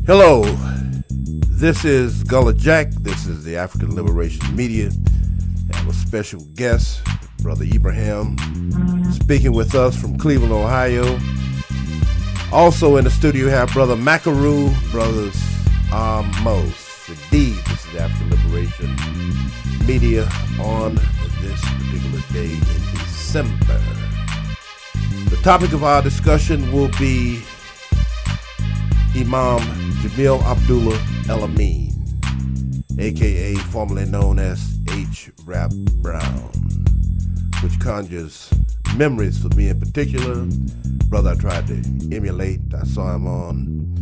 Hello, this is Gullah Jack. This is the African Liberation Media. I have a special guest, Brother Ibrahim, speaking with us from Cleveland, Ohio. Also in the studio, we have Brother Macaru, Brothers Amos. Indeed, this is the African Liberation Media on this particular day in December. The topic of our discussion will be Imam Jamil Al-Amin, a.k.a. formerly known as H. Rap Brown, which conjures memories for me in particular. Brother I tried to emulate. I saw him on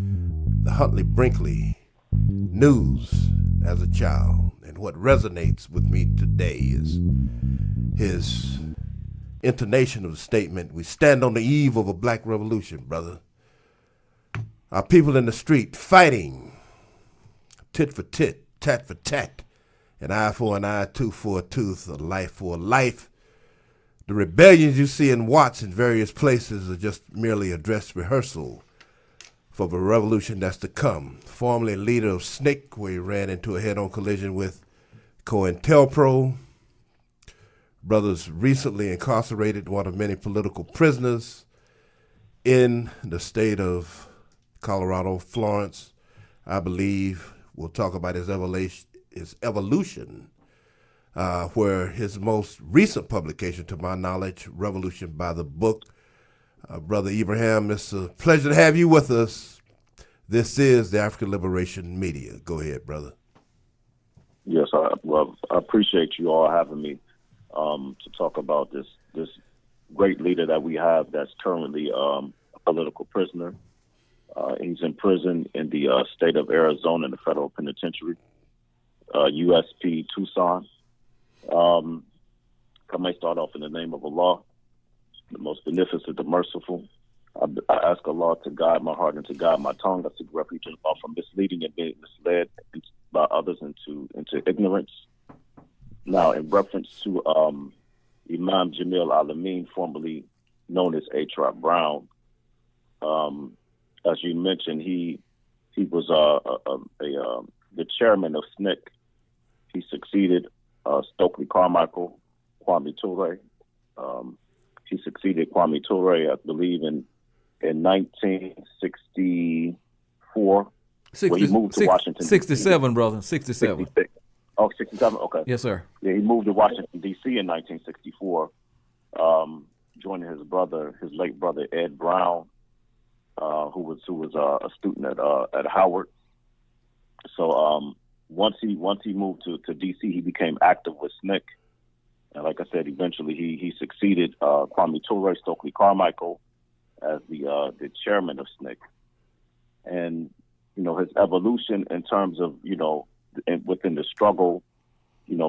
the Huntley Brinkley News as a child. And what resonates with me today is his intonation of the statement, "We stand on the eve of a black revolution, brother. Our people in the street fighting, tit for tit, tat for tat, an eye for an eye, tooth for a tooth, a life for a life. The rebellions you see in Watts in various places are just merely a dress rehearsal for the revolution that's to come." Formerly leader of SNCC, where he ran into a head-on collision with COINTELPRO. Brothers recently incarcerated, one of many political prisoners in the state of Colorado, Florence. I believe we'll talk about his evolution, where his most recent publication, to my knowledge, Revolution by the Book. Brother Ibrahim, it's a pleasure to have you with us. This is the African Liberation Media. Go ahead, brother. Yes, I appreciate you all having me to talk about this great leader that we have that's currently a political prisoner. He's in prison in the state of Arizona in the federal penitentiary, USP Tucson. I may start off in the name of Allah, the most beneficent, the merciful. I ask Allah to guide my heart and to guide my tongue. I seek refuge in Allah from misleading and being misled by others into ignorance. Now, in reference to Imam Jamil Al-Amin, formerly known as H. Rap Brown, as you mentioned, he was the chairman of SNCC. He succeeded Stokely Carmichael, Kwame Ture. He succeeded Kwame Ture, I believe, in 1964, where he moved to Washington. 67, brother, 67. 66. Oh, 67, okay. Yes, sir. Yeah, he moved to Washington, D.C. in 1964, joining his late brother, Ed Brown, who was a student at Howard. So once he moved to D.C., he became active with SNCC, and like I said, eventually he succeeded Kwame Ture, Stokely Carmichael, as the chairman of SNCC. And his evolution in terms of within the struggle,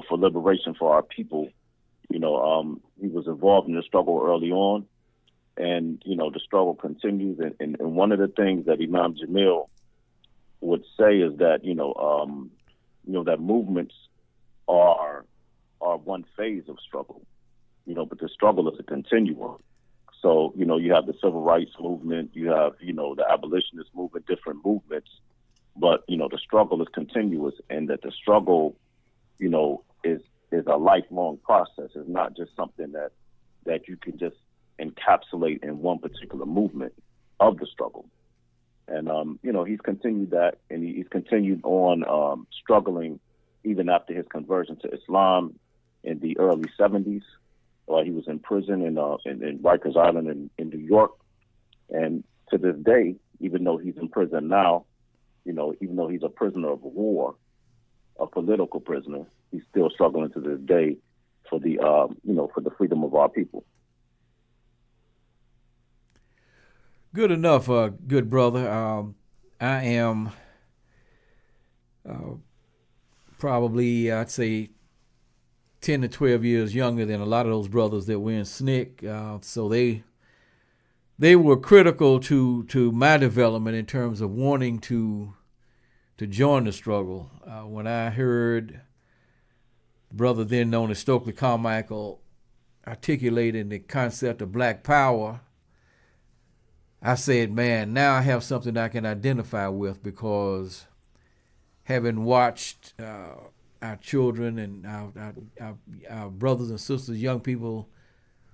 for liberation for our people, he was involved in the struggle early on. And, the struggle continues. And one of the things that Imam Jamil would say is that, that movements are one phase of struggle, but the struggle is a continuum. So, you have the civil rights movement, you have, the abolitionist movement, different movements, but, the struggle is continuous, and that the struggle, is a lifelong process. It's not just something that you can just encapsulate in one particular movement of the struggle. And, he's continued that, and he's continued on struggling even after his conversion to Islam in the early 70s. He was in prison in Rikers Island in New York. And to this day, even though he's in prison now, even though he's a prisoner of war, a political prisoner, he's still struggling to this day for the, for the freedom of our people. Good enough, good brother. I am probably, I'd say, 10 to 12 years younger than a lot of those brothers that were in SNCC. So they were critical to my development in terms of wanting to join the struggle. When I heard brother then known as Stokely Carmichael articulating the concept of black power, I said, man, now I have something I can identify with, because having watched our children and our brothers and sisters, young people,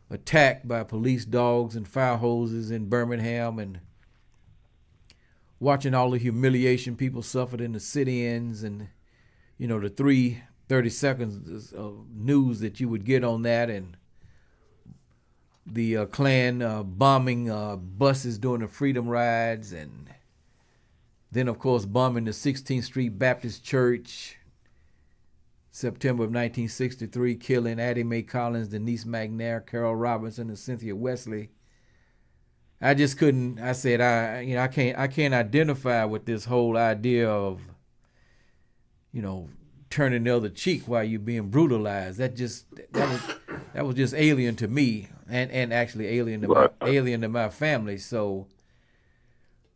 attacked by police dogs and fire hoses in Birmingham, and watching all the humiliation people suffered in the sit-ins, and the 30 seconds of news that you would get on that, and the Klan bombing buses during the Freedom Rides, and then, of course, bombing the 16th Street Baptist Church, September of 1963, killing Addie Mae Collins, Denise McNair, Carol Robinson, and Cynthia Wesley. I just couldn't. I said, I can't identify with this whole idea of, turning the other cheek while you're being brutalized. That was just alien to me, and actually alien to my family. So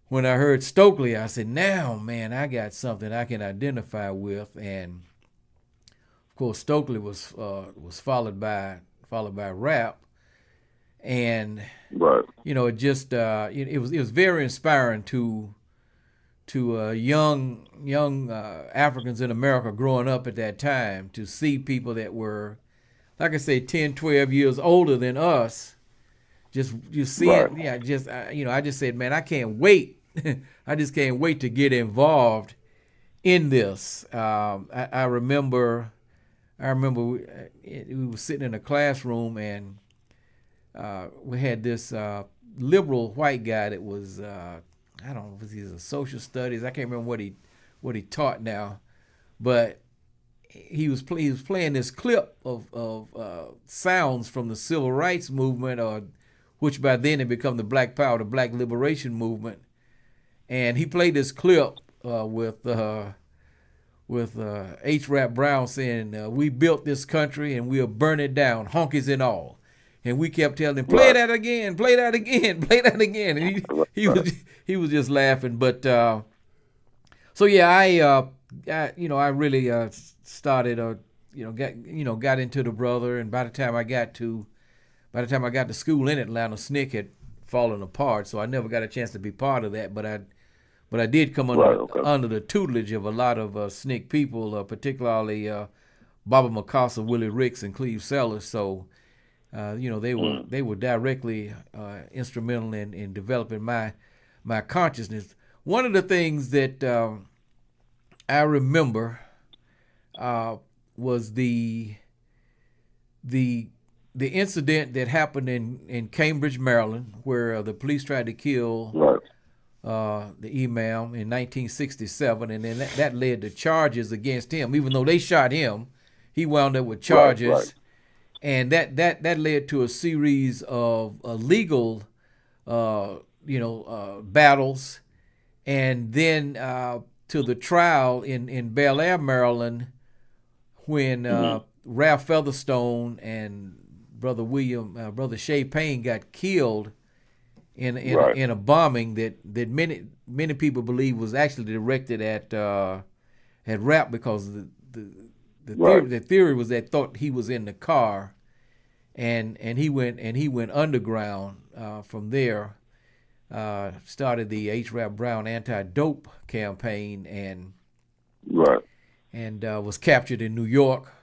when I heard Stokely, I said, now, man, I got something I can identify with. And of course, Stokely was followed by rap, and it just it was very inspiring to young Africans in America growing up at that time, to see people that were, like I say, 10, 12 years older than us, just seeing, I just said, man, I can't wait. I just can't wait to get involved in this. I remember we were sitting in a classroom, and we had this liberal white guy that was, I don't know if he's a social studies. I can't remember what he taught now, but he was playing this clip of sounds from the Civil Rights Movement, or which by then had become the Black Power, the Black Liberation Movement, and he played this clip with H. Rap Brown saying, "We built this country and we'll burn it down, honkies and all." And we kept telling him, play that again, play that again, play that again. And he was just laughing. But so yeah, I really started got into the brother. And by the time I got to school in Atlanta, SNCC had fallen apart, so I never got a chance to be part of that. But I did come under the tutelage of a lot of SNCC people, particularly Baba Mukasa, Willie Ricks, and Cleve Sellers. So. They were directly instrumental in developing my consciousness. One of the things that I remember was the incident that happened in Cambridge, Maryland, where the police tried to kill the imam in 1967, and then that led to charges against him. Even though they shot him, he wound up with charges. Right. And that led to a series of legal, battles, and then to the trial in Bel Air, Maryland, when Ralph Featherstone and Brother Shea Payne got killed in a bombing that many people believe was actually directed at Rap, because the theory was that thought he was in the car, and he went underground from there. Started the H. Rap Brown anti-dope campaign, and was captured in New York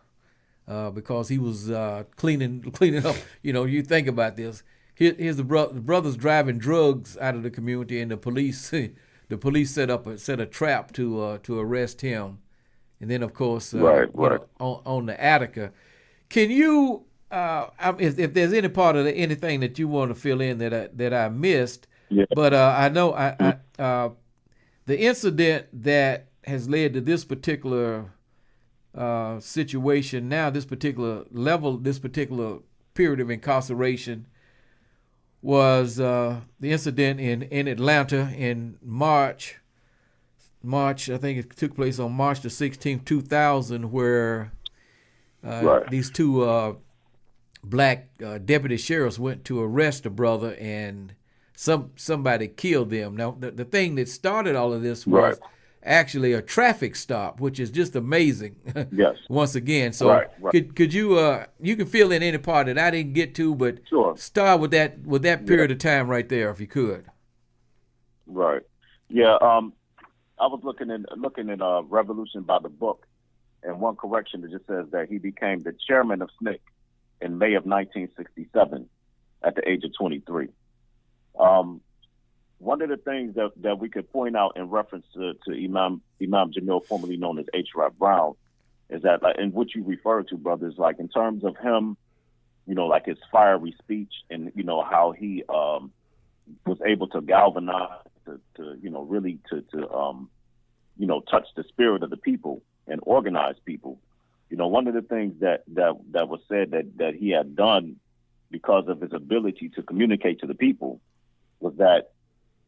because he was cleaning up. You think about this. Here's the brothers driving drugs out of the community, and the police set a trap to arrest him. And then, of course, on the Attica. Can you, if there's any part of anything that you want to fill in that I missed, but I know the incident that has led to this particular situation now, this particular level, this particular period of incarceration, was the incident in Atlanta in March, I think it took place on March the 16th, 2000, where these two black deputy sheriffs went to arrest a brother, and somebody killed them. Now, the thing that started all of this was actually a traffic stop, which is just amazing. Yes. Once again, so could you you can fill in any part that I didn't get to, but start with that period of time right there, if you could. Right. Yeah. I was looking at Revolution by the book, and one correction that just says that he became the chairman of SNCC in May of 1967 at the age of 23. One of the things that we could point out in reference to Imam Jamil, formerly known as H. Rap Brown, is that, like, and what you refer to, brothers, like in terms of him, like his fiery speech and, how he was able to galvanize, to really to touch the spirit of the people and organize people. One of the things that was said that he had done because of his ability to communicate to the people was that,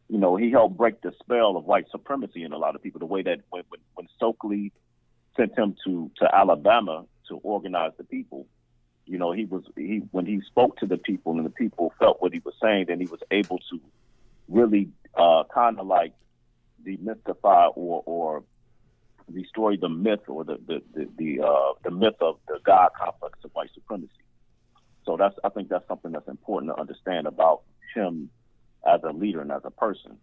he helped break the spell of white supremacy in a lot of people. The way that when Stokely sent him to Alabama to organize the people, when he spoke to the people and the people felt what he was saying, then he was able to really kind of like demystify or destroy the myth or the myth of the God complex of white supremacy. So I think that's something that's important to understand about him as a leader and as a person.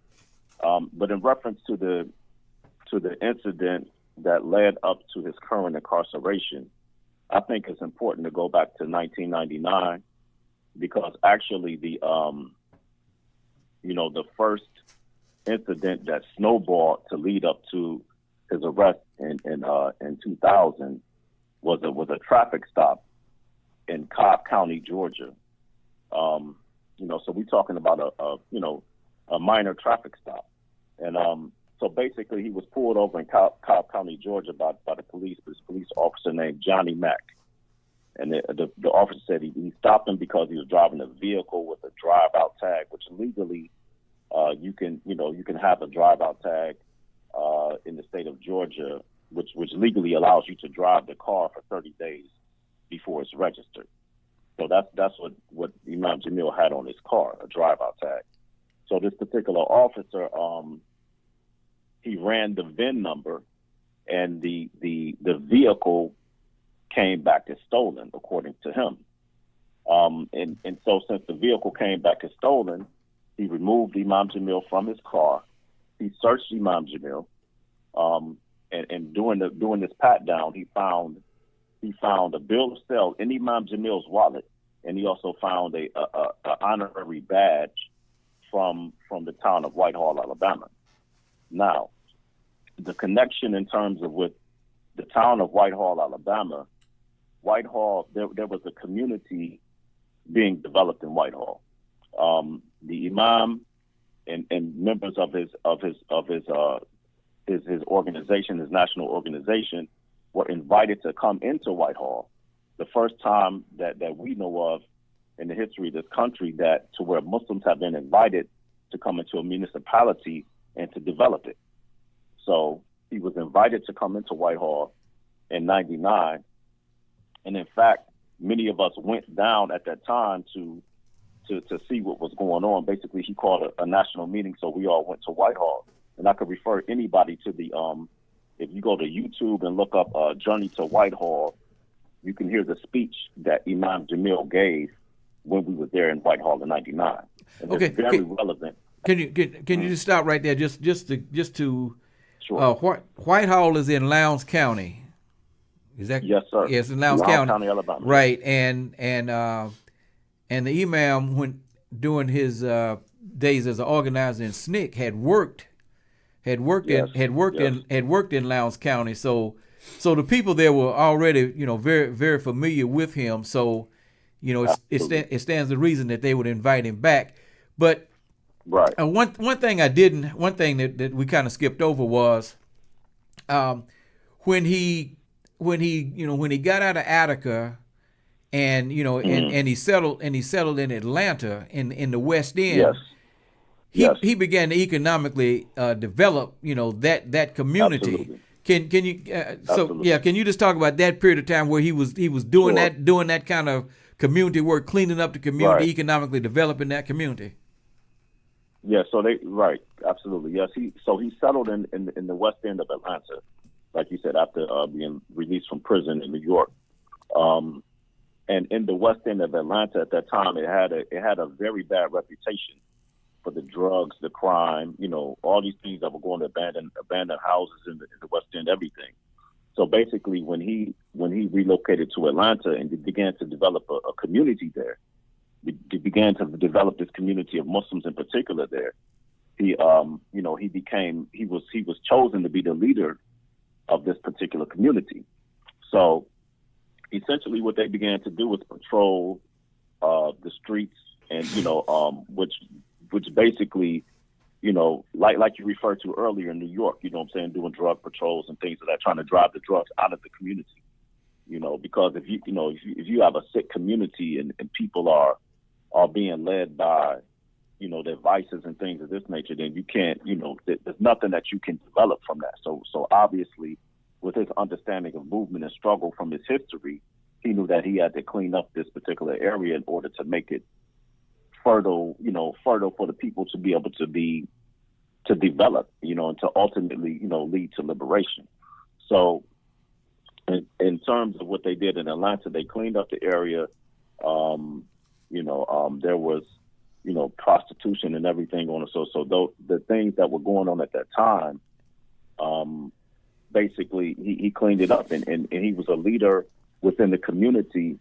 But in reference to the incident that led up to his current incarceration, I think it's important to go back to 1999 because actually the first incident that snowballed to lead up to his arrest in 2000 was a traffic stop in Cobb County, Georgia. So we're talking about a minor traffic stop, and so basically he was pulled over in Cobb County, Georgia, by the police. This police officer named Johnny Mack, and the officer said he stopped him because he was driving a vehicle with a drive-out tag, which legally you can have a drive-out tag in the state of Georgia, which legally allows you to drive the car for 30 days before it's registered. So that's what Imam Jamil had on his car, a drive-out tag. So this particular officer, he ran the VIN number, and the vehicle came back as stolen, according to him. And so since the vehicle came back as stolen, he removed Imam Jamil from his car. He searched Imam Jamil, and during this pat down, he found a bill of sale in Imam Jamil's wallet, and he also found a honorary badge from the town of Whitehall, Alabama. Now, the connection in terms of with the town of Whitehall, Alabama, there was a community being developed in Whitehall. The imam and members of his organization, his national organization, were invited to come into Whitehall. The first time that we know of in the history of this country to where Muslims have been invited to come into a municipality and to develop it. So he was invited to come into Whitehall in '99, and in fact, many of us went down at that time to see what was going on. Basically, he called a national meeting, so we all went to Whitehall. And I could refer anybody to the if you go to YouTube and look up Journey to Whitehall, you can hear the speech that Imam Jamil gave when we were there in Whitehall in '99. Okay, it's very relevant. Can you just stop right there? Just to Sure. Whitehall is in Lowndes County. Is that? Yes, sir. Yes, in Lowndes County, Alabama. Right, and the imam, when during his days as an organizer in SNCC, had worked in Lowndes County. So the people there were already very very familiar with him. So it stands to reason that they would invite him back. But right. One thing that we kind of skipped over was when he got out of Attica and and he settled in Atlanta in the West End. Yes. He began to economically develop that community. Absolutely. Can you just talk about that period of time where he was doing that kind of community work, cleaning up the community, Right. economically developing that community? Yeah, absolutely. Yes, he settled in the West End of Atlanta, like you said, after being released from prison in New York. And in the West End of Atlanta at that time, it had a very bad reputation for the drugs, the crime, all these things that were going to abandoned houses in the West End, everything. So basically, when he relocated to Atlanta and began to develop a community there, he began to develop this community of Muslims in particular there. He was chosen to be the leader of this particular community. So essentially, what they began to do was patrol the streets, and which basically, like you referred to earlier in New York, doing drug patrols and things like that, trying to drive the drugs out of the community. Because if you have a sick community and people are being led by, their vices and things of this nature, then you can't, there's nothing that you can develop from that. So obviously, with his understanding of movement and struggle from his history, he knew that he had to clean up this particular area in order to make it fertile for the people to be able to develop, and to ultimately, lead to liberation. So in terms of what they did in Atlanta, they cleaned up the area. There was, prostitution and everything on it. So the things that were going on at that time, basically he cleaned it up, and he was a leader within the community,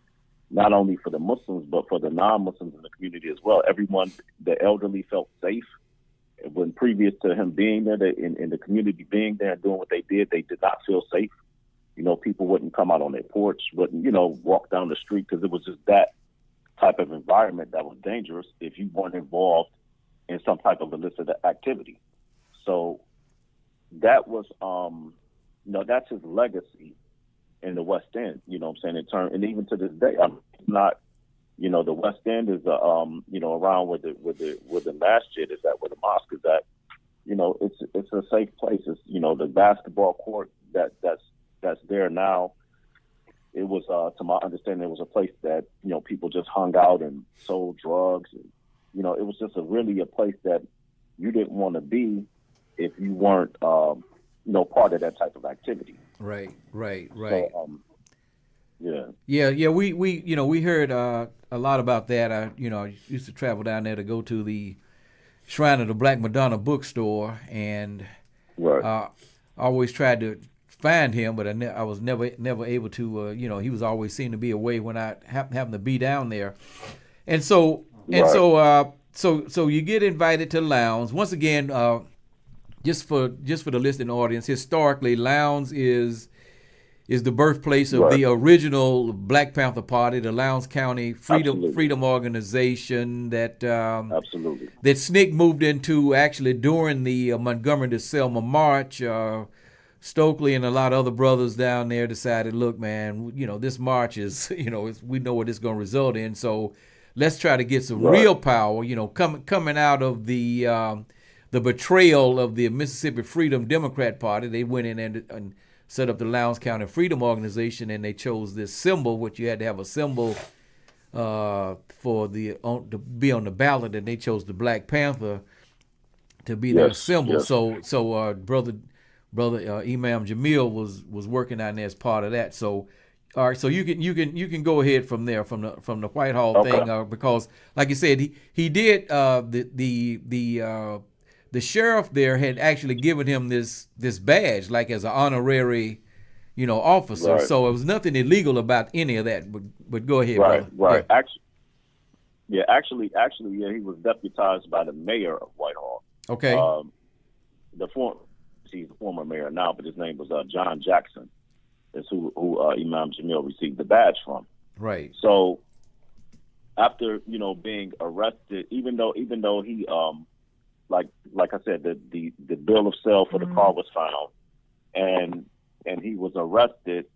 not only for the Muslims, but for the non-Muslims in the community as well. Everyone, the elderly, felt safe. When previous to him being there, in the community being there and doing what they did not feel safe. People wouldn't come out on their porch, wouldn't, walk down the street, because it was just that type of environment that was dangerous if you weren't involved in some type of illicit activity. So that was, that's his legacy in the West End, and even to this day, it's not, the West End is, around where the masjid is at, where the mosque is at, it's a safe place. It's, the basketball court that's there now. It was, to my understanding, it was a place that, people just hung out and sold drugs. And, it was just really a place that you didn't want to be if you weren't, part of that type of activity. Right. So, Yeah. We heard a lot about that. I used to travel down there to go to the Shrine of the Black Madonna bookstore, and right. always tried to find him, but I was never able to. He was always seemed to be away when I happened to be down there, and so you get invited to Lowndes once again. Just for the listening audience, historically, Lowndes is the birthplace of the original Black Panther Party, the Lowndes County Freedom Organization that Absolutely. that SNCC moved into actually during the Montgomery to Selma March. Stokely and a lot of other brothers down there decided, look, man, this march is, we know what it's going to result in. So let's try to get some real power, coming out of the betrayal of the Mississippi Freedom Democrat Party. They went in and set up the Lowndes County Freedom Organization, and they chose this symbol, which you had to have a symbol to be on the ballot, and they chose the Black Panther to be their symbol. Yes. So brother Imam Jamil was working on there as part of that. So, all right, so you can go ahead from there, from the Whitehall thing, because like you said, he did the sheriff there had actually given him this badge, like as an honorary, officer. Right. So it was nothing illegal about any of that. But go ahead, right, brother. Right. Yeah. Actually, he was deputized by the mayor of Whitehall. Okay. He's the former mayor now, but his name was John Jackson. That's who Imam Jamil received the badge from. Right. So after being arrested, even though he like I said, the bill of sale for the car was found, and he was arrested.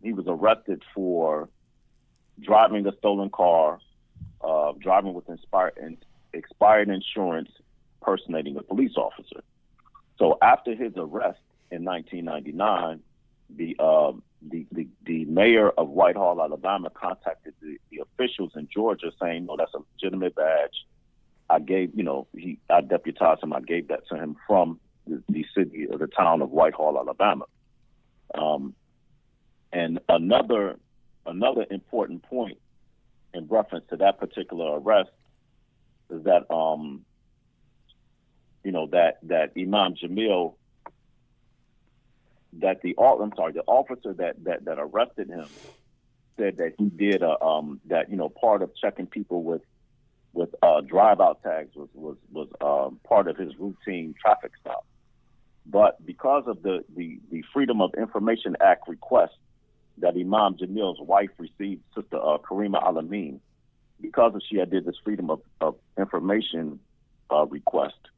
He was arrested for driving a stolen car, driving with expired insurance, impersonating a police officer. So after his arrest in 1999, the mayor of Whitehall, Alabama, contacted the officials in Georgia saying, "No, that's a legitimate badge. I deputized him. I gave that to him from the city or the town of Whitehall, Alabama." And another important point in reference to that particular arrest, that that Imam Jamil, that the officer that arrested him said that he did part of checking people with drive-out tags was part of his routine traffic stop. But because of the Freedom of Information Act request that Imam Jamil's wife received, Sister Ibrahim Al-Amin, because she had did this Freedom of Information request,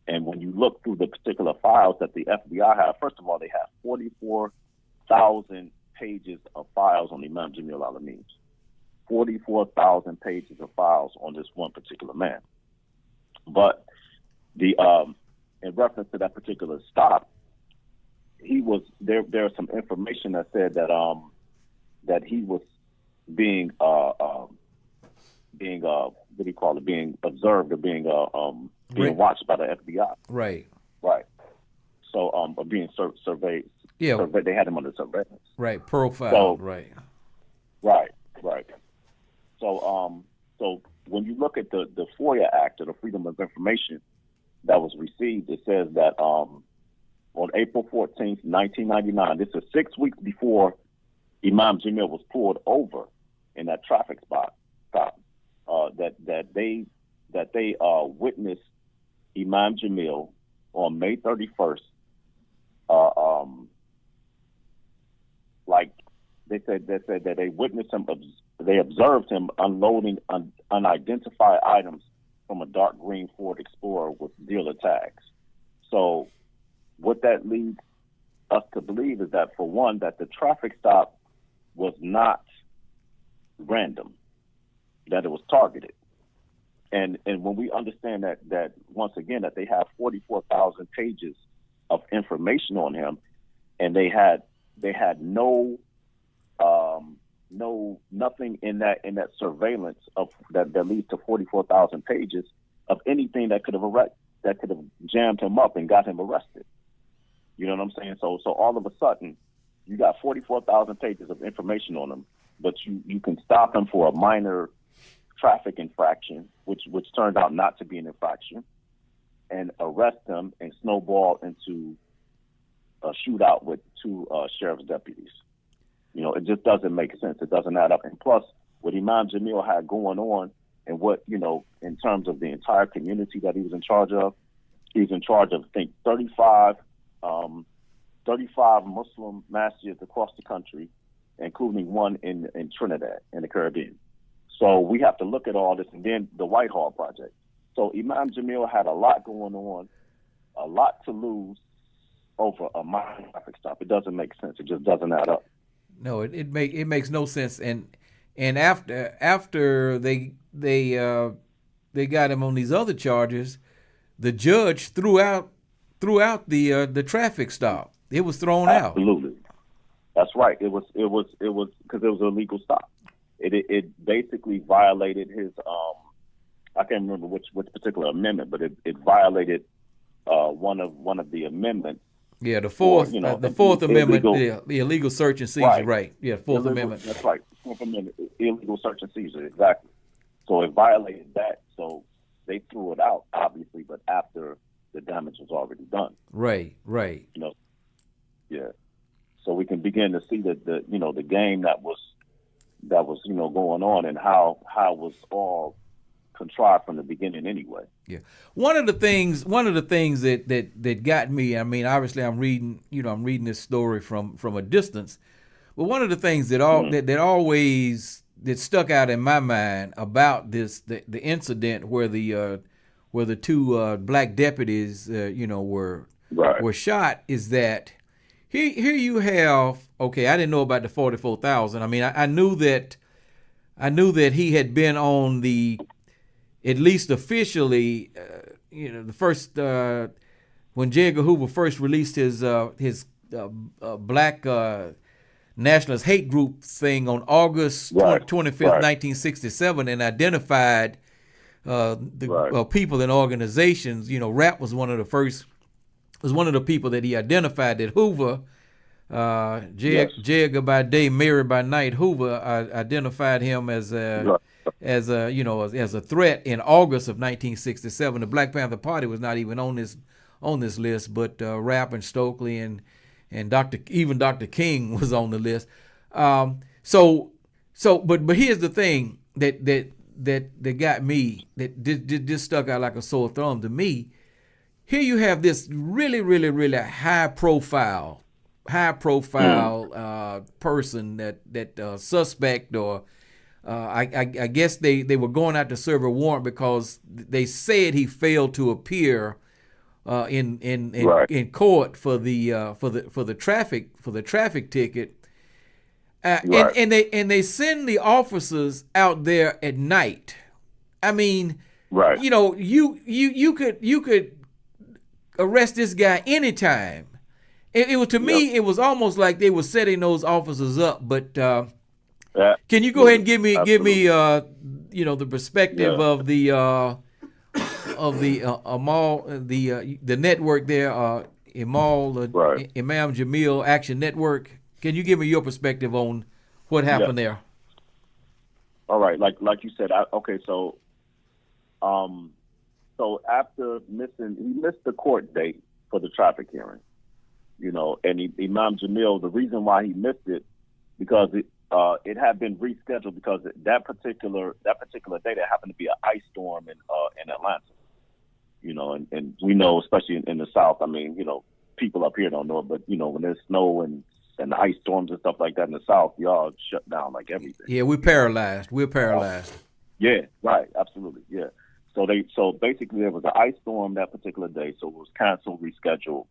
and when you look through the particular files that the FBI have, first of all, they have 44,000 pages of files on Imam Jamil Al-Amin. 44,000 pages of files on this one particular man. But the in reference to that particular stop, he was there. There's some information that said that he was being being observed or being watched by the FBI. Right. Right. So or being surveyed. Yeah. They had him under surveillance. Right. Profile. So, right. Right. So when you look at the FOIA Act, or the Freedom of Information that was received, it says that on April 14th, 1999, this is 6 weeks before Imam Jamil was pulled over in that traffic stop, that they witnessed Imam Jamil on May 31st. Like they said that they witnessed him. They observed him unloading unidentified items from a dark green Ford Explorer with dealer tags. So what that leads us to believe is that, for one, that the traffic stop was not random, that it was targeted. And when we understand that once again, that they have 44,000 pages of information on him, and they had nothing in that surveillance of that leads to 44,000 pages of anything that could have jammed him up and got him arrested. You know what I'm saying? So all of a sudden, you got 44,000 pages of information on him, but you can stop him for a minor traffic infraction, which turned out not to be an infraction, and arrest him and snowball into a shootout with two sheriff's deputies. You know, it just doesn't make sense. It doesn't add up. And plus, what Imam Jamil had going on, and what, in terms of the entire community that he was in charge of, he was in charge of, I think, 35 Muslim masjids across the country, including one in Trinidad, in the Caribbean. So we have to look at all this, and then the Whitehall Project. So Imam Jamil had a lot going on, a lot to lose over a minor traffic stop. It doesn't make sense. It just doesn't add up. No, it makes no sense. And after they got him on these other charges, the judge threw out the traffic stop. It was thrown out. Absolutely, that's right. It was because it was a legal stop. It basically violated his I can't remember which particular amendment, but it violated one of the amendments. Yeah, the fourth amendment, the illegal search and seizure, right? Yeah, Fourth Amendment. That's right, Fourth Amendment, illegal search and seizure, exactly. So it violated that, so they threw it out, obviously, but after the damage was already done. Right. Yeah. So we can begin to see that the game that was going on, and how it was all contrived from the beginning anyway. Yeah. One of the things that got me, I mean, obviously I'm reading this story from a distance, but one of the things that always stuck out in my mind about the incident where the two black deputies were shot is that here you have, okay, I didn't know about the 44,000. I mean, I knew that he had been on the, at least officially, the first when J. Edgar Hoover first released his black nationalist hate group thing on August 25th, 1967, and identified people and organizations. Rap was one of the first. Was one of the people that he identified. That Hoover, J. Edgar by day, Mary by night. Hoover identified him as as a as a threat in August of 1967. The Black Panther Party was not even on this list, but Rapp and Stokely and Dr. King was on the list. But here's the thing that got me, that just stuck out like a sore thumb to me. Here you have this really, really, really high profile person, that suspect, or I guess they were going out to serve a warrant because they said he failed to appear in court for the traffic ticket. And they send the officers out there at night. I mean, you could arrest this guy anytime. It was, to me, it was almost like they were setting those officers up. But can you go ahead and give me the perspective of the Amal, the network there, Imam Jamil Action Network? Can you give me your perspective on what happened there? All right, like you said, so after he missed the court date for the traffic hearing, and Imam Jamil, the reason why he missed it, because it had been rescheduled because that particular day there happened to be an ice storm in Atlanta, and we know, especially in the South, I mean, people up here don't know it, but when there's snow and the ice storms and stuff like that in the South, y'all shut down like everything. Yeah, we're paralyzed. Yeah, right, absolutely, yeah. So basically there was an ice storm that particular day, so it was canceled, rescheduled.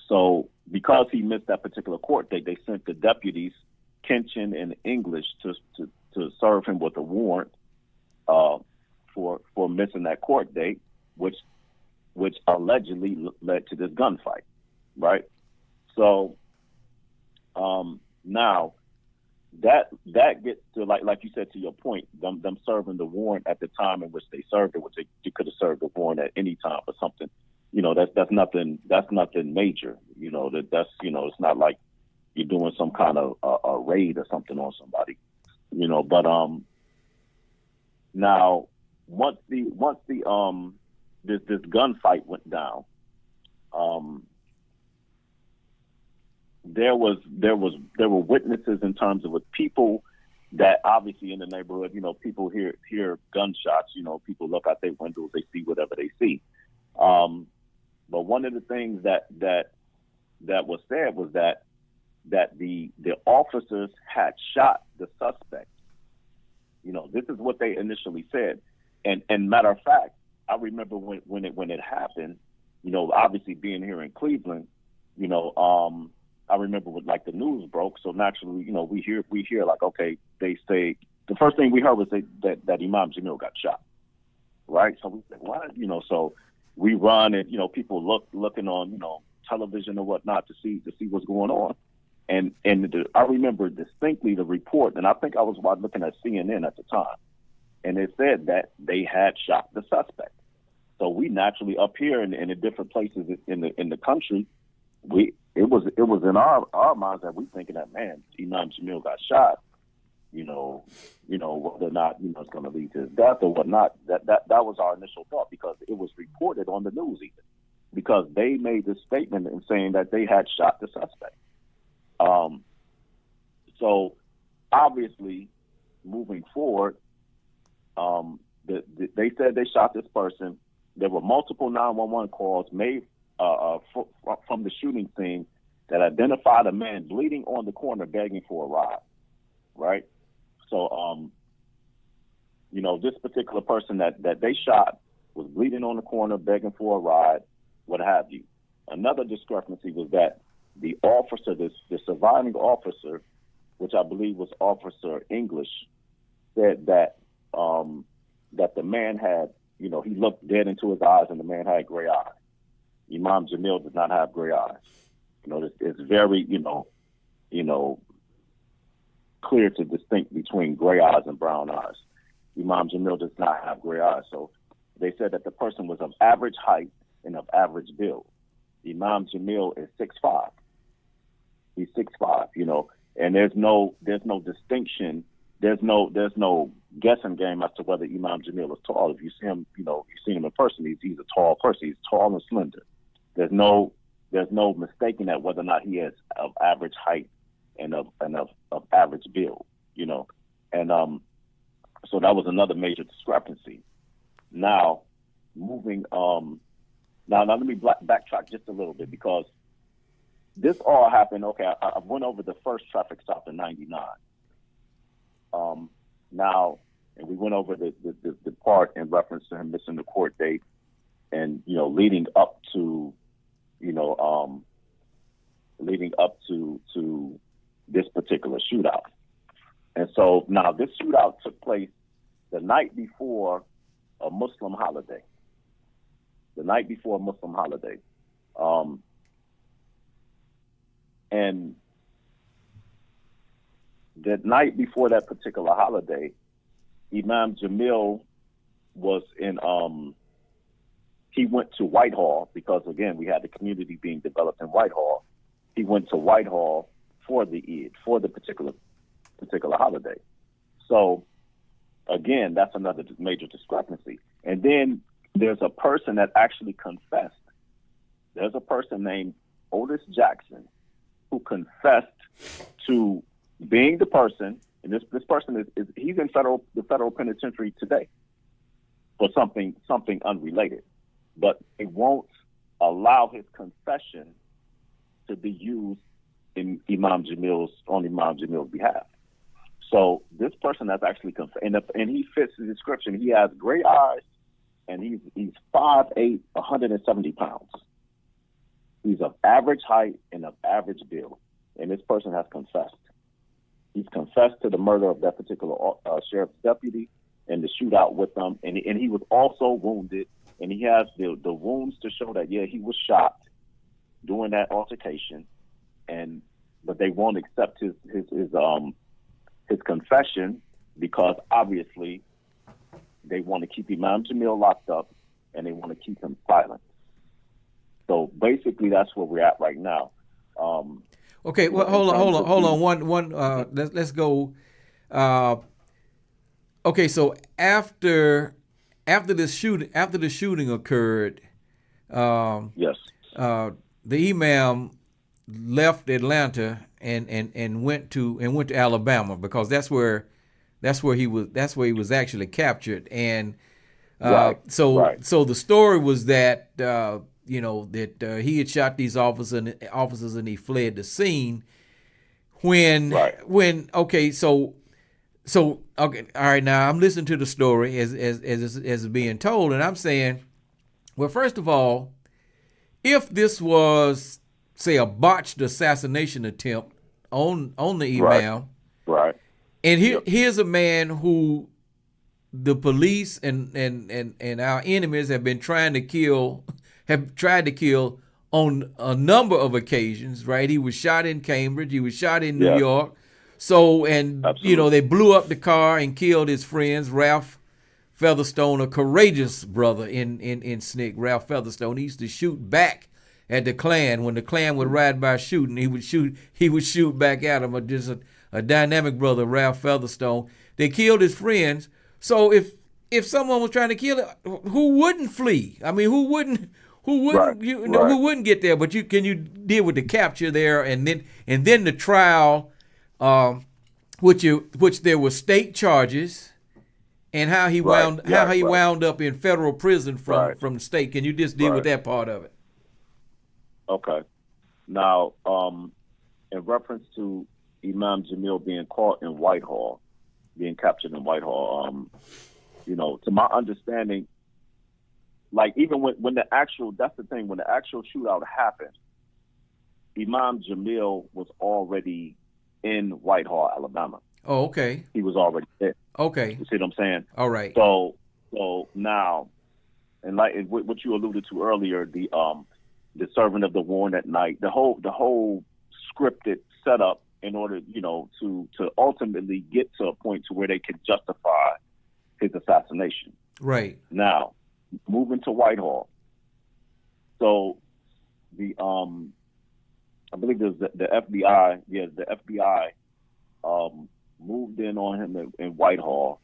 So because he missed that particular court date, they sent the deputies, Kinchin and English, to serve him with a warrant for missing that court date, which allegedly led to this gunfight, right? So now that gets to like you said, to your point, them serving the warrant at the time in which they served it, which they could have served the warrant at any time for something. That's nothing major. That's it's not like you're doing some kind of a raid or something on somebody. But now once this gunfight went down, there were witnesses in terms of with people that obviously in the neighborhood, people hear gunshots, people look out their windows, they see whatever they see. But one of the things that was said was that the officers had shot the suspect. This is what they initially said. And matter of fact, I remember when it happened, obviously being here in Cleveland, I remember when the news broke. So naturally, we hear like, okay, they say the first thing we heard was that Imam Jamil got shot, right? So we said, what? So we run and people looking on television or whatnot to see what's going on. And I remember distinctly the report, and I think I was looking at CNN at the time, and it said that they had shot the suspect. So we naturally up here in the different places in the country, it was in our minds that we thinking that, man, Imam Jamil got shot, whether or not it's going to lead to his death or whatnot. That was our initial thought, because it was reported on the news even, because they made this statement in saying that they had shot the suspect. So obviously, moving forward, they said they shot this person. There were multiple 911 calls made from the shooting scene that identified a man bleeding on the corner begging for a ride, right? So, this particular person that they shot was bleeding on the corner begging for a ride, what have you. Another discrepancy was that the officer, the surviving officer, which I believe was Officer English, said that the man had, he looked dead into his eyes and the man had gray eyes. Imam Jamil does not have gray eyes. It's very, clear to distinct between gray eyes and brown eyes. Imam Jamil does not have gray eyes. So they said that the person was of average height and of average build. Imam Jamil is 6'5". He's 6'5", and there's no distinction there's no guessing game as to whether Imam Jamil is tall. If you see him, you've seen him in person. He's a tall person. He's tall and slender. There's no mistaking that whether or not he is of average height and of average build. And so that was another major discrepancy. Now, moving now let me backtrack just a little bit, because this all happened. Okay, I went over the first traffic stop in '99. Now, and we went over the part in reference to him missing the court date, and leading up to this particular shootout. And so now this shootout took place the night before a Muslim holiday. And the night before that particular holiday, Imam Jamil was in, he went to Whitehall, because again, we had the community being developed in Whitehall. He went to Whitehall for the Eid, for the particular holiday. So again, that's another major discrepancy. And then there's a person that actually confessed. There's a person named Otis Jackson who confessed to being the person, and this person is he's in the federal penitentiary today for something unrelated, but they won't allow his confession to be used on Imam Jamil's behalf. So this person has actually confessed, and he fits the description. He has gray eyes, and he's 5'8", 170 pounds. He's of average height and of average build, and this person has confessed. He's confessed to the murder of that particular sheriff's deputy and the shootout with them, and he was also wounded, and he has the wounds to show that he was shot during that altercation, but they won't accept his confession, because obviously they want to keep Imam Jamil locked up and they want to keep him silent. So basically, that's where we're at right now. Okay, well, hold on. Let's go. Okay, so after the shooting occurred, yes, the imam left Atlanta and went to Alabama, because that's where he was actually captured. And so the story was that he had shot these officers and he fled the scene. Okay, all right, now I'm listening to the story as it's being told, and I'm saying, well, first of all, if this was, say, a botched assassination attempt on the imam, right. And here's a man who the police and our enemies have tried to kill on a number of occasions, right? He was shot in Cambridge, he was shot in New York. So, and Absolutely. they blew up the car and killed his friends, Ralph Featherstone, a courageous brother in SNCC, Ralph Featherstone. He used to shoot back at the Klan. When the Klan would ride by shooting, he would shoot back at them. Just a dynamic brother, Ralph Featherstone. They killed his friends. So if someone was trying to kill him, who wouldn't flee? I mean, who wouldn't who wouldn't get there? But can you deal with the capture there, and then the trial, which there were state charges, and how he wound up in federal prison from the state. Can you just deal with that part of it? Okay. Now, in reference to Imam Jamil being caught in Whitehall, being captured in Whitehall, to my understanding, like even when the actual shootout happened, Imam Jamil was already in Whitehall, Alabama. Oh, okay. He was already there. Okay. You see what I'm saying? All right. So now, and like what you alluded to earlier, the servant of the warrant at night, the whole scripted setup in order, to ultimately get to a point to where they could justify his assassination. Right. Now, moving to Whitehall. So I believe there's the FBI. Yeah, the FBI moved in on him in Whitehall,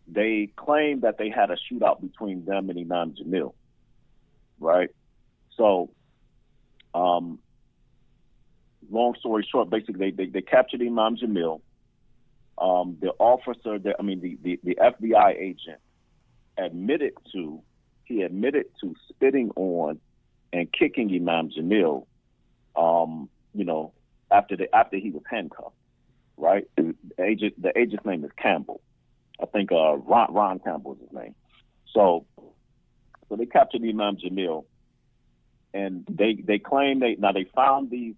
they claimed that they had a shootout between them and Imam Jamil, right? So, long story short, basically they captured Imam Jamil. The officer, the FBI agent admitted to spitting on and kicking Imam Jamil, after he was handcuffed, right? The agent's name is Campbell. I think Ron Campbell is his name. So they captured Imam Jamil, and they claim they found these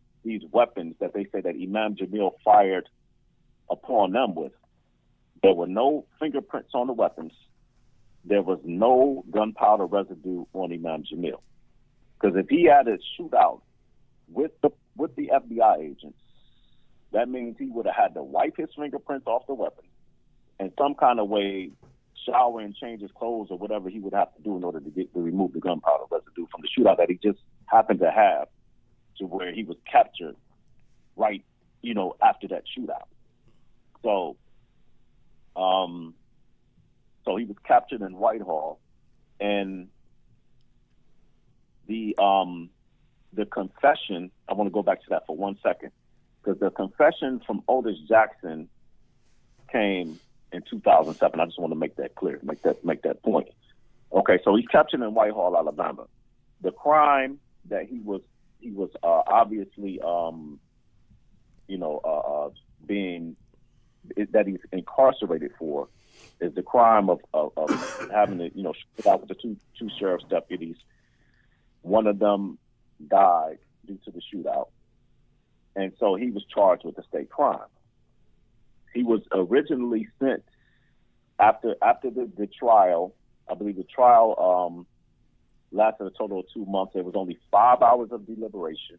weapons that they say that Imam Jamil fired upon them with. There were no fingerprints on the weapons. There was no gunpowder residue on Imam Jamil. Because if he had a shootout with the FBI agents, that means he would have had to wipe his fingerprints off the weapon and some kind of way shower and change his clothes or whatever he would have to do in order to remove the gunpowder residue from the shootout that he just happened to have, to where he was captured right, after that shootout. So he was captured in Whitehall, and the confession, I want to go back to that for 1 second, because the confession from Otis Jackson came in 2007. I just want to make that clear, make that point. Okay, so he's captured in Whitehall, Alabama. The crime that he was obviously that he's incarcerated for is the crime of having to shoot out with the two sheriff's deputies. One of them died due to the shootout, and so he was charged with a state crime. He was originally sent after the trial. I believe the trial lasted a total of 2 months. There was only 5 hours of deliberation,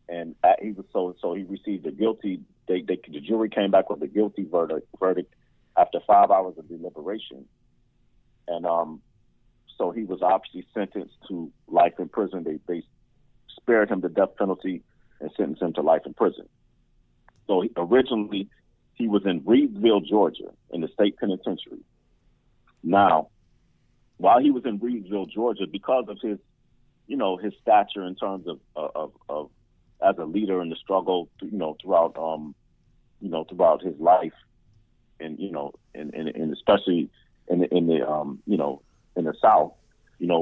and he received a guilty. The jury came back with a guilty verdict after 5 hours of deliberation, and so he was obviously sentenced to life in prison. They spared him the death penalty and sentenced him to life in prison. So originally he was in Reedsville, Georgia, in the state penitentiary. Now, while he was in Reedsville, Georgia, because of his stature in terms of as a leader in the struggle, throughout his life, and and especially in the South,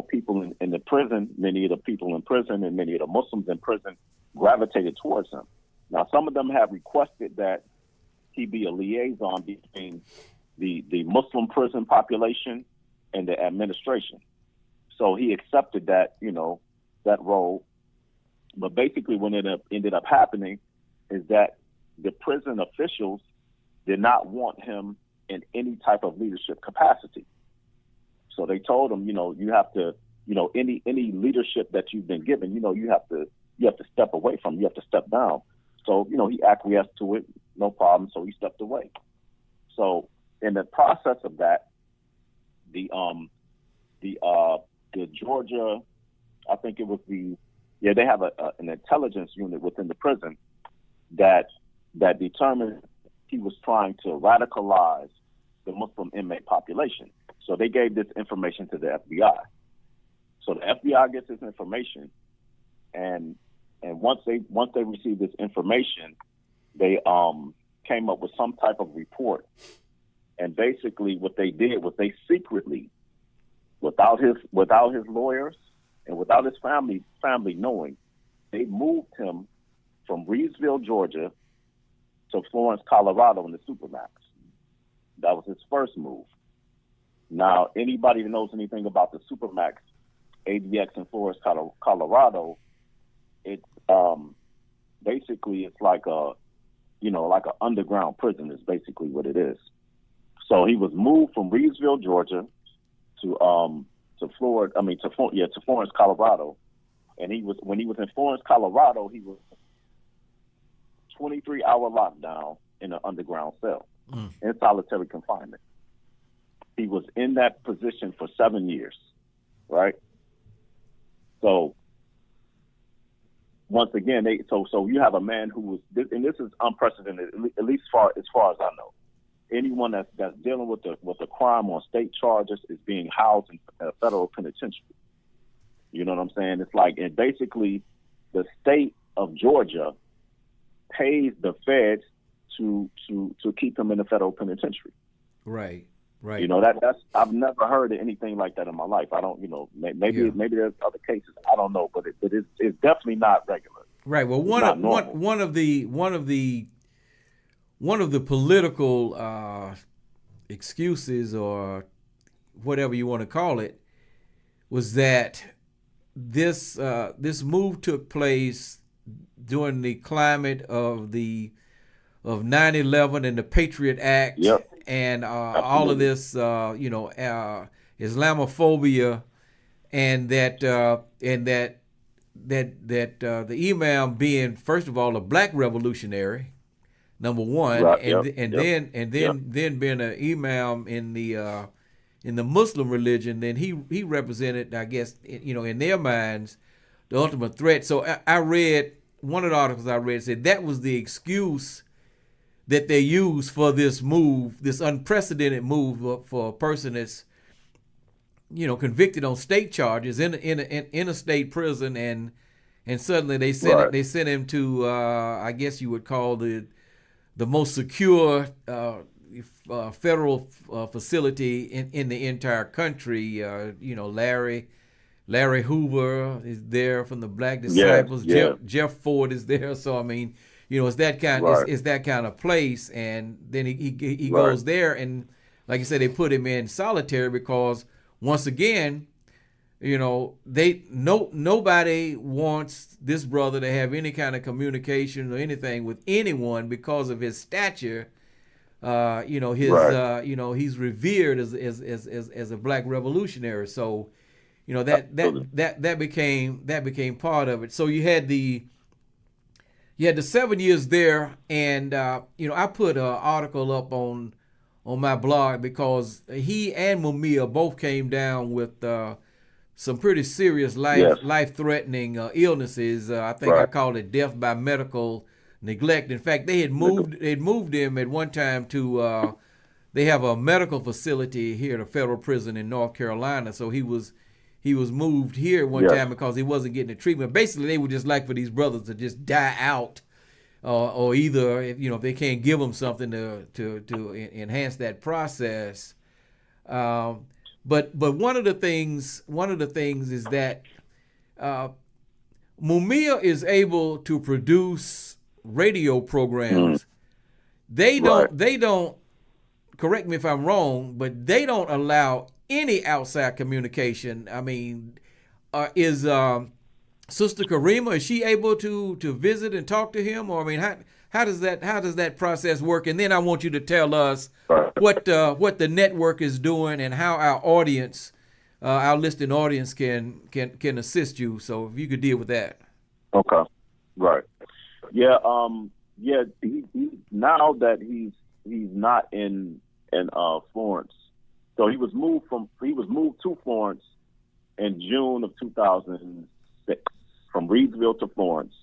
people in the prison, many of the people in prison and many of the Muslims in prison gravitated towards him. Now, some of them have requested that he be a liaison between the Muslim prison population and the administration. So he accepted that role. But basically what ended up happening is that the prison officials did not want him in any type of leadership capacity. So they told him, you have to, any leadership that you've been given, you have to step away from, you have to step down. So, he acquiesced to it, no problem. So he stepped away. So in the process of that, the Georgia, I think it was they have an intelligence unit within the prison that determined he was trying to radicalize the Muslim inmate population. So they gave this information to the FBI. So the FBI gets this information, and once they received this information, they came up with some type of report. And basically, what they did was they secretly, without his lawyers and without his family knowing, they moved him from Reedsville, Georgia, to Florence, Colorado, in the Supermax. That was his first move. Now, anybody that knows anything about the Supermax, ADX in Florence, Colorado, it's basically it's like an underground prison is basically what it is. So he was moved from Reedsville, Georgia, to Florence, Colorado, and when he was in Florence, Colorado, he was 23-hour lockdown in an underground cell in solitary confinement. He was in that position for 7 years, right? So once again, so you have a man who was, and this is unprecedented, at least as far as I know. Anyone that's dealing with a crime on state charges is being housed in a federal penitentiary. You know what I'm saying? It's like, and basically, the state of Georgia pays the feds to keep him in the federal penitentiary. Right. You know, that's I've never heard of anything like that in my life. I don't, you know, maybe there's other cases. I don't know, but it's definitely not regular. Right. Well, one of the political excuses, or whatever you want to call it, was that this move took place during the climate of 9/11 and the Patriot Act. Yep. And all of this, Islamophobia, and that the imam being, first of all, a black revolutionary, number one, right. then being an imam in the Muslim religion, then he represented, I guess, in their minds, the ultimate threat. So I read one of the articles I read said that was the excuse that they use for this move, this unprecedented move for a person that's, convicted on state charges in a state prison, and suddenly they sent him to I guess you would call the most secure federal facility in the entire country. Larry Hoover is there from the Black Disciples. Yeah. Jeff Ford is there. So I mean, it's that kind. It's that kind of place. And then he goes there, and like you said, they put him in solitary because once again, nobody wants this brother to have any kind of communication or anything with anyone because of his stature. He's revered as a black revolutionary. So, that became part of it. So you had the 7 years there, and I put an article up on my blog because he and Mumia both came down with some pretty serious life-threatening illnesses. I think I called it death by medical neglect. In fact, they had moved him at one time to they have a medical facility here at a federal prison in North Carolina. So he was moved here one time because he wasn't getting the treatment. Basically, they would just like for these brothers to just die out, or either if they can't give them something to enhance that process. But one of the things is that Mumia is able to produce radio programs. They don't, correct me if I'm wrong, but they don't allow any outside communication. I mean, is Sister Karima, is she able to visit and talk to him? Or I mean, how does that process work? And then I want you to tell us what the network is doing and how our audience, our listening audience, can assist you. So if you could deal with that. Okay. Right. Yeah. He now that he's not in Florence. So he was moved to Florence in June of 2006 from Reedsville to Florence.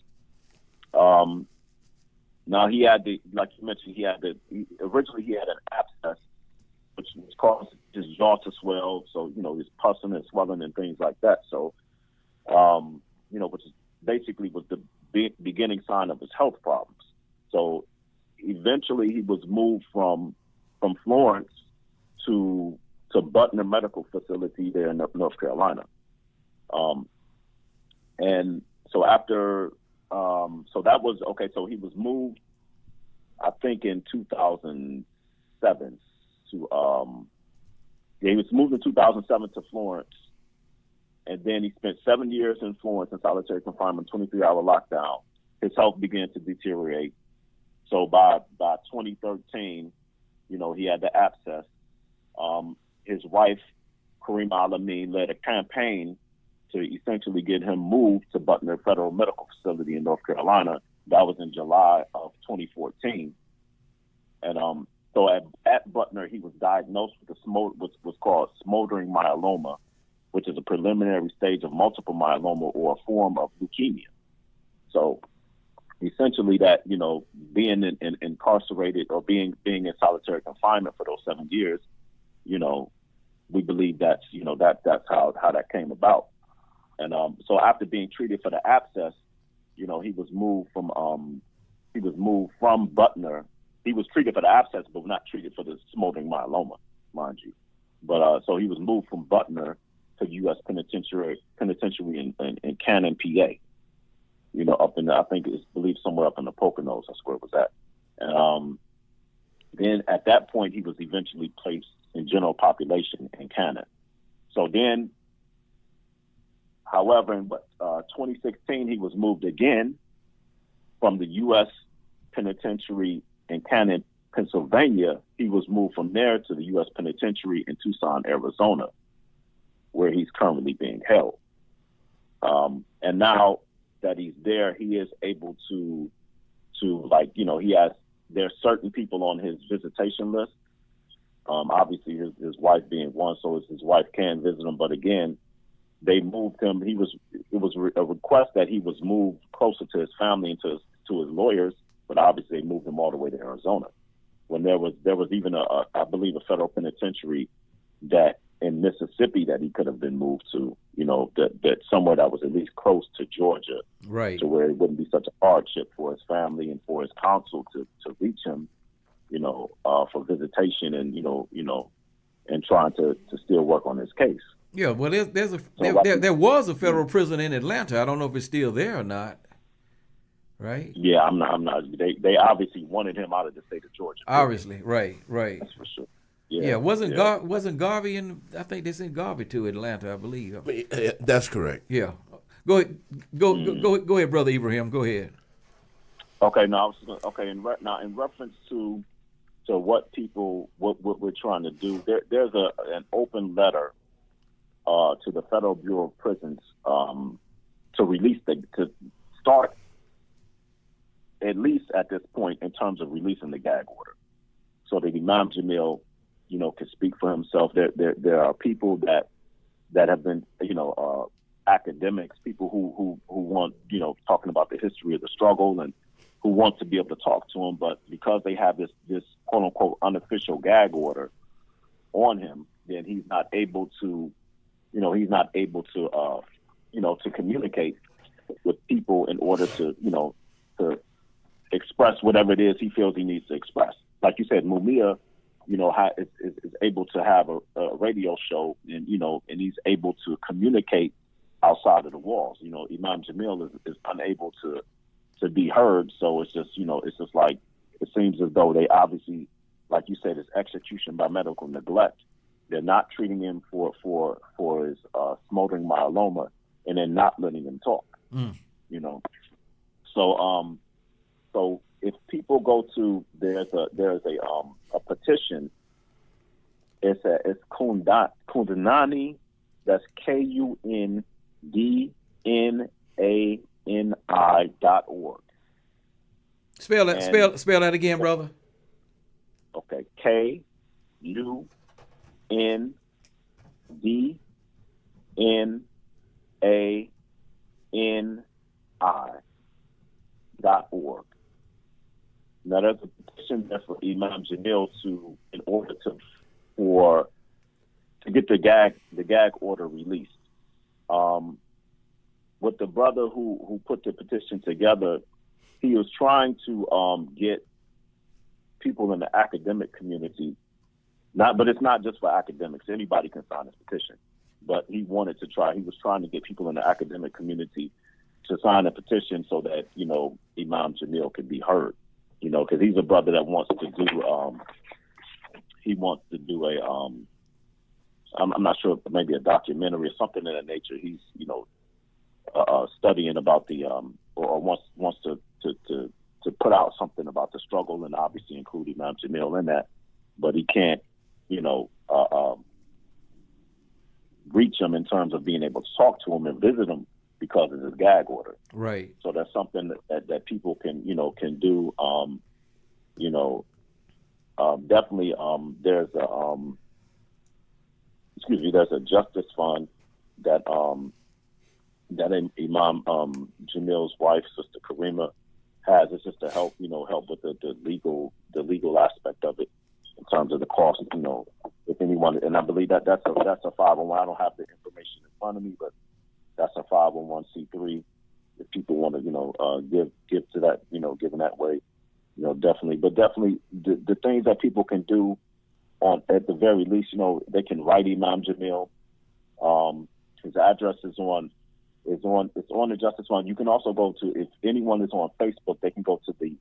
Now he had like you mentioned, originally he had an abscess, which was caused his jaw to swell. So, his pussing and swelling and things like that. So, which basically was the beginning sign of his health problems. So eventually he was moved from Florence to Butner Medical Facility there in North Carolina. And so after, so that was, okay, so he was moved, I think in 2007 to, he was moved in 2007 to Florence. And then he spent 7 years in Florence in solitary confinement, 23-hour lockdown. His health began to deteriorate. So by 2013, he had the abscess. His wife, Ibrahim Al-Amin, led a campaign to essentially get him moved to Butner Federal Medical Facility in North Carolina. That was in July of 2014. And so at Butner, he was diagnosed with what's called smoldering myeloma, which is a preliminary stage of multiple myeloma or a form of leukemia. So essentially, that being incarcerated or being in solitary confinement for those 7 years, we believe that's how that came about. And so after being treated for the abscess, he was moved from Butner. He was treated for the abscess, but not treated for the smoldering myeloma, mind you. But so he was moved from Butner to U.S. Penitentiary in Cannon, PA. Up in I think it's believed somewhere up in the Poconos. That's where it was at. And then at that point, he was eventually placed in general population in Cannon. So then, however, in 2016, he was moved again from the U.S. Penitentiary in Cannon, Pennsylvania. He was moved from there to the U.S. Penitentiary in Tucson, Arizona, where he's currently being held. And now that he's there, he is able to there's certain people on his visitation list. Obviously his wife being one, so his wife can visit him. But again, they moved him. It was a request that he was moved closer to his family and to his lawyers, but obviously they moved him all the way to Arizona. When there was even I believe a federal penitentiary that in Mississippi that he could have been moved to, that somewhere that was at least close to Georgia, right, to where it wouldn't be such a hardship for his family and for his counsel to reach him, for visitation and and trying to still work on his case. Yeah, well, there was a federal prison in Atlanta. I don't know if it's still there or not. Right? Yeah, I'm not. They obviously wanted him out of the state of Georgia. Obviously, right. That's for sure. Yeah, wasn't Garvey in? I think they sent Garvey to Atlanta, I believe. That's correct. Yeah. Go ahead, Brother Ibrahim. Go ahead. Okay, now in reference to what we're trying to do, there's an open letter to the Federal Bureau of Prisons to start at least at this point in terms of releasing the gag order, so that Imam Jamil can speak for himself. There are people that have been, academics, people who want, talking about the history of the struggle and who want to be able to talk to him, but because they have this quote unquote unofficial gag order on him, then he's not able to communicate with people in order to express whatever it is he feels he needs to express. Like you said, Mumia, is able to have a radio show, and he's able to communicate outside of the walls. Imam Jamil is unable to be heard, so it's just like it seems as though they obviously, like you said, it's execution by medical neglect. They're not treating him for his smoldering myeloma, and then not letting him talk. So if people go to there's a petition. It's Kundanani. That's KUNDNANI.org. Spell that again, brother. Okay, KUNDNANI.org. Now there's a petition there for Imam Jamil in order to get the gag order released. With the brother who put the petition together, he was trying to get people in the academic community, but it's not just for academics. Anybody can sign this petition. But he was trying to get people in the academic community to sign a petition so that, Imam Jamil could be heard. Because he's a brother that wants to do I'm not sure, maybe a documentary or something of that nature. He's, studying about the, or wants to put out something about the struggle, and obviously include Imam Jamil in that, but he can't, reach him in terms of being able to talk to him and visit him because of his gag order. Right. So that's something that people can do. Definitely, there's a justice fund that Imam Jamil's wife, Sister Karima, has. It's just to help with the legal aspect of it in terms of the cost. If anyone, and I believe that's a 501. I don't have the information in front of me, but that's a 501c3. If people want to give to that, giving that way, definitely. But definitely the things that people can do at the very least, they can write Imam Jamil. His address is on the Justice Fund. You can also go to, if anyone is on Facebook, they can go to the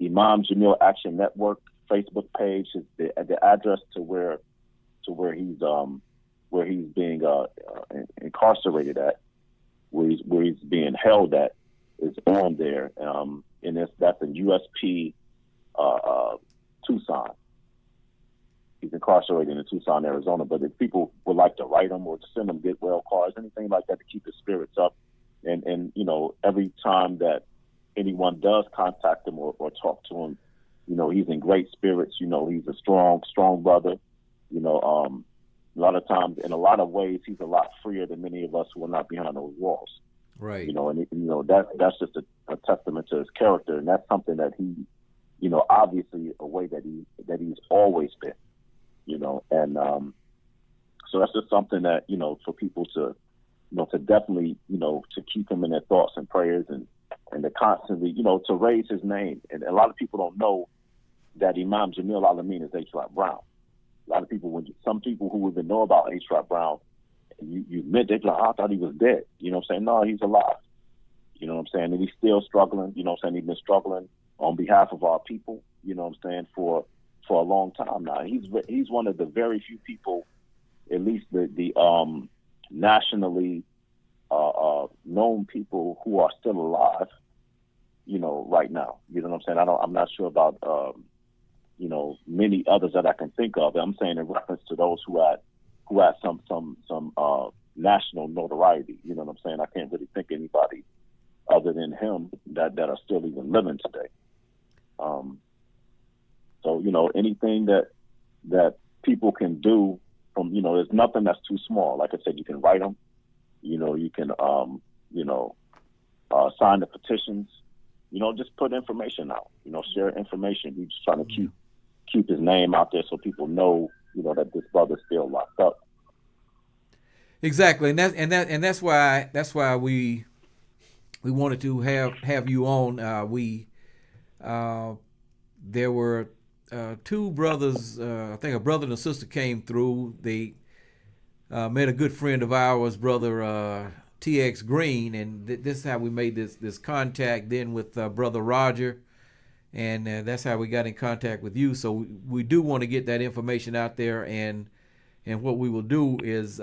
Imam Jamil Action Network Facebook page. The address to where he's being incarcerated at, where he's being held at, is on there. And that's in USP Tucson. He's incarcerated in Tucson, Arizona. But if people would like to write him or to send him get well cards, anything like that to keep his spirits up, and every time that anyone does contact him or talk to him, he's in great spirits. He's a strong brother. A lot of times, in a lot of ways, he's a lot freer than many of us who are not behind those walls. Right. That's just a testament to his character, and that's something that he, obviously a way that he's always been. And so that's just something that for people to to definitely to keep him in their thoughts and prayers, and to constantly to raise his name. And a lot of people don't know that Imam Jamil Al-Amin is H. Rap Brown. A lot of people, some people who even know about H. Rap Brown, you admit they're like, I thought he was dead. I'm saying? No, he's alive. And he's still struggling. He's been struggling on behalf of our people. For a long time now. He's one of the very few people, at least the nationally known people who are still alive, right now. I'm not sure about many others that I can think of. I'm saying in reference to those who had some national notoriety. I can't really think of anybody other than him that are still even living today. So, anything that people can do there's nothing that's too small. Like I said, you can write them, you can, sign the petitions, just put information out, share information. We're just trying to keep his name out there so people know, that this brother's still locked up. Exactly. And that's why we wanted to have you on. There were two brothers, I think a brother and a sister came through. They met a good friend of ours, brother TX Green, and this is how we made this contact then with brother Roger, and that's how we got in contact with you. So we do want to get that information out there, and what we will do is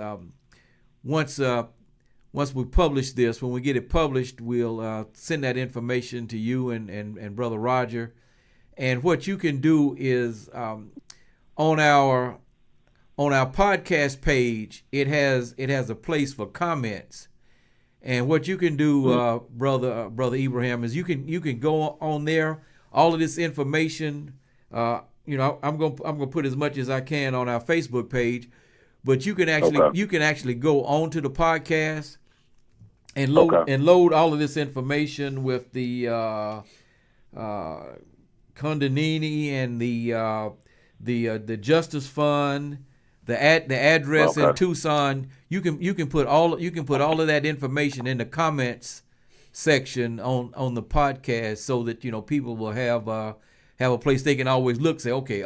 once we publish this, when we get it published, we'll send that information to you and brother Roger. And what you can do is on our podcast page, it has a place for comments. And what you can do, brother Ibrahim, is you can go on there. All of this information, I'm gonna put as much as I can on our Facebook page, but you can actually go on to the podcast and load all of this information with the Condonini and the Justice Fund, the address in Tucson. You can put all of that information in the comments section on the podcast, so that people will have a place they can always look, say, okay,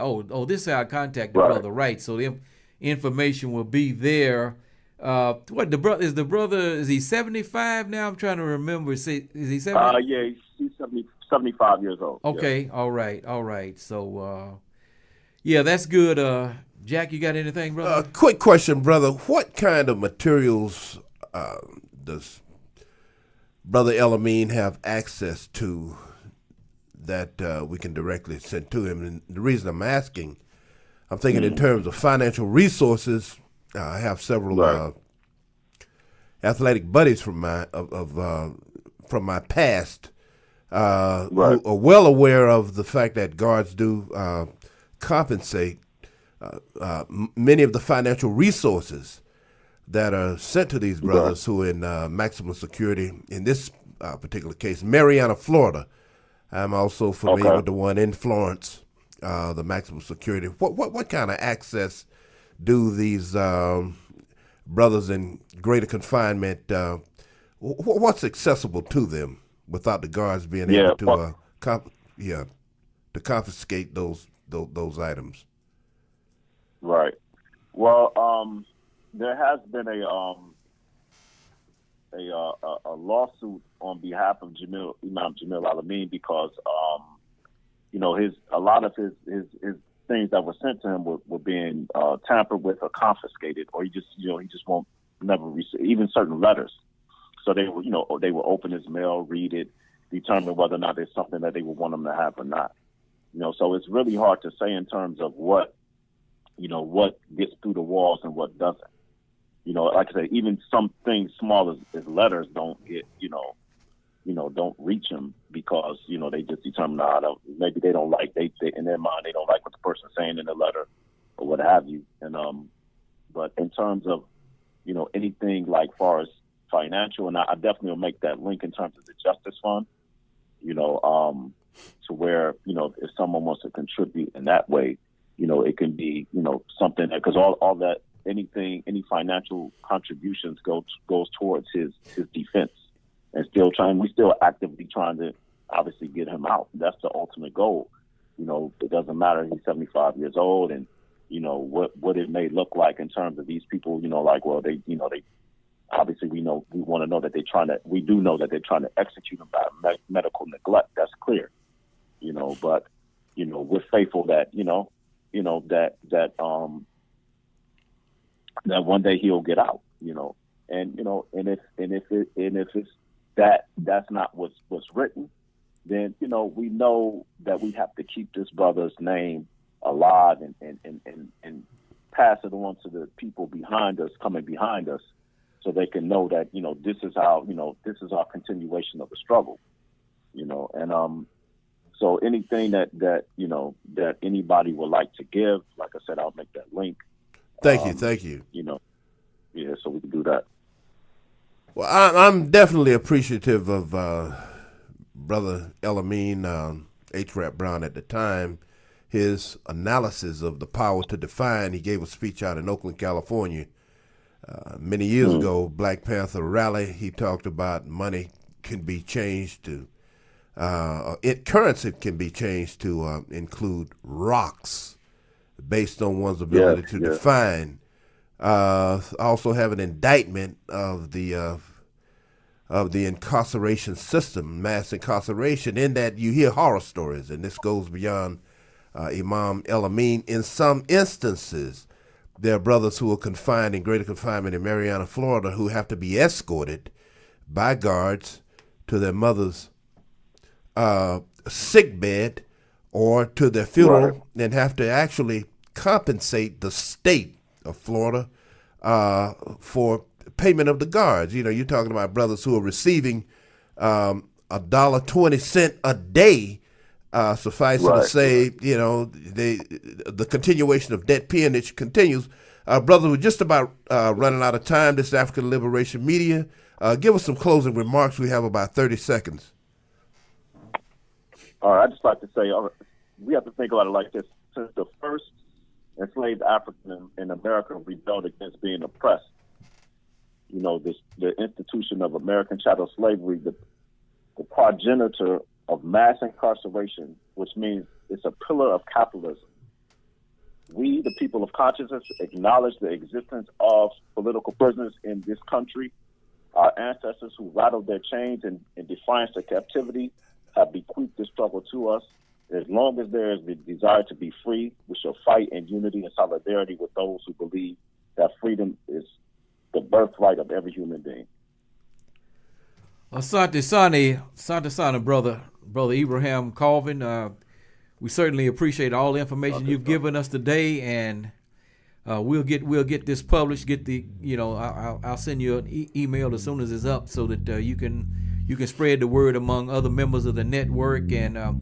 this is how I contact the brother, right? So the information will be there. The brother is he 75 now? I'm trying to remember. Is he 70? Yeah, he's 75 years old. Okay, yeah. All right. So, that's good. Jack, you got anything, brother? Quick question, brother. What kind of materials does Brother Al-Amin have access to that we can directly send to him? And the reason I'm asking, I'm thinking in terms of financial resources. I have several athletic buddies from my past who are well aware of the fact that guards do compensate many of the financial resources that are sent to these brothers who are in maximum security. In this particular case, Mariana, Florida. I'm also familiar with the one in Florence, the maximum security. What kind of access do these brothers in greater confinement? What's accessible to them without the guards being able to to confiscate those items? Right. Well, there has been a lawsuit on behalf of Imam Jamil Al-Amin because a lot of his things that were sent to him were being tampered with or confiscated, or he just won't never receive even certain letters. So they will open his mail, read it, determine whether or not there's something that they would want him to have or not. So it's really hard to say in terms of what gets through the walls and what doesn't. Like I said, even some things small as letters don't get, don't reach them because, they just determine, maybe they don't like, they in their mind, they don't like what the person's saying in the letter or what have you. And, but in terms of, anything like far as financial, and I definitely will make that link in terms of the Justice Fund, to where, if someone wants to contribute in that way, it can be, something that, because all that, any financial contributions goes towards his defense, and we still actively trying to obviously get him out. That's the ultimate goal. It doesn't matter. He's 75 years old, and what it may look like in terms of these people. They obviously we want to know that we do know that they're trying to execute him by medical neglect. That's clear. But we're faithful that that one day he'll get out, and if it's that's not what's written, then we know that we have to keep this brother's name alive and pass it on to the people coming behind us, so they can know that this is our continuation of the struggle, and so anything that anybody would like to give, like I said, I'll make that link. Thank you. So we can do that. Well, I'm definitely appreciative of Brother Al-Amin, H. Rap Brown at the time, his analysis of the power to define. He gave a speech out in Oakland, California, many years ago, Black Panther rally. He talked about money can be changed to, currency can be changed to include rocks, based on one's ability to define. Also have an indictment of the incarceration system, mass incarceration, in that you hear horror stories, and this goes beyond Imam Al-Amin. In some instances, there are brothers who are confined in greater confinement in Mariana, Florida, who have to be escorted by guards to their mother's sick bed or to their funeral, and have to actually compensate the state of Florida for payment of the guards. You're talking about brothers who are receiving $1.20 a day. Suffice it to say, the continuation of debt peonage continues. Brother, we're just about running out of time. This is African Liberation Media. Give us some closing remarks. We have about 30 seconds. All right, I'd just like to say, we have to think about it like this. Since the first enslaved African in America rebelled against being oppressed, the institution of American chattel slavery, the progenitor of mass incarceration, which means it's a pillar of capitalism. We, the people of consciousness, acknowledge the existence of political prisoners in this country. Our ancestors who rattled their chains in defiance of captivity have bequeathed this struggle to us. As long as there is the desire to be free, we shall fight in unity and solidarity with those who believe that freedom is the birthright of every human being. Asante Sana, brother Ibrahim Colvin. We certainly appreciate all the information you've given us today, and we'll get this published. I'll send you an email as soon as it's up, so that you can spread the word among other members of the network. And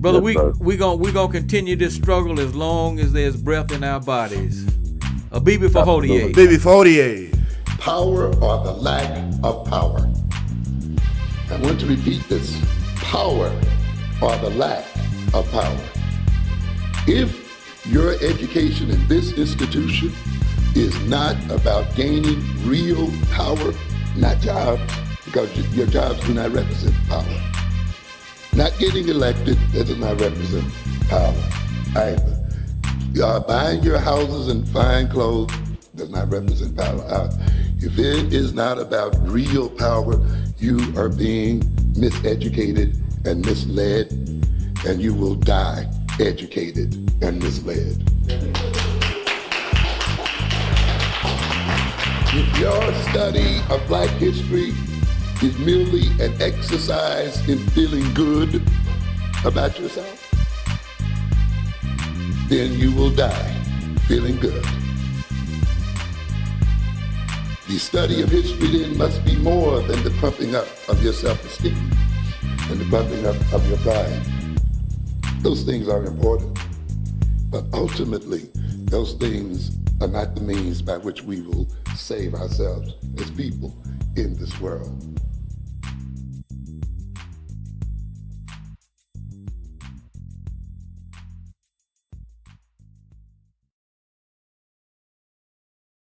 brother, we gonna continue this struggle as long as there's breath in our bodies. A BB for Absolutely. Hodier. Baby 48. Power or the lack of power. I want to repeat this. Power or the lack of power. If your education in this institution is not about gaining real power, not jobs, because your jobs do not represent power. Not getting elected, that does not represent power either. Buying your houses and fine clothes does not represent power. If it is not about real power, you are being miseducated and misled, and you will die educated and misled. If your study of Black history is merely an exercise in feeling good about yourself, then you will die feeling good. The study of history then must be more than the pumping up of your self-esteem and the pumping up of your pride. Those things are important, but ultimately, those things are not the means by which we will save ourselves as people in this world.